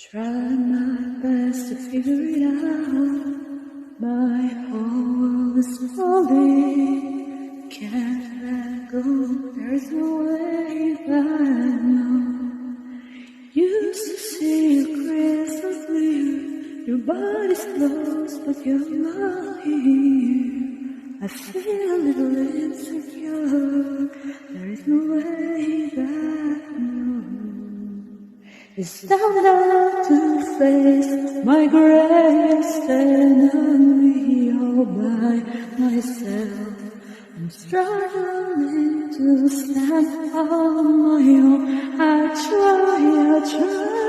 Try my best to figure it out. My whole world is falling. Can't let go. There's no way that I know. Used to see you crystal clear. Your body's close, but you're not here. I feel a little insecure. There is no way that I know. It's time now to face my greatest enemy all by myself. I'm struggling to stand on my own. I try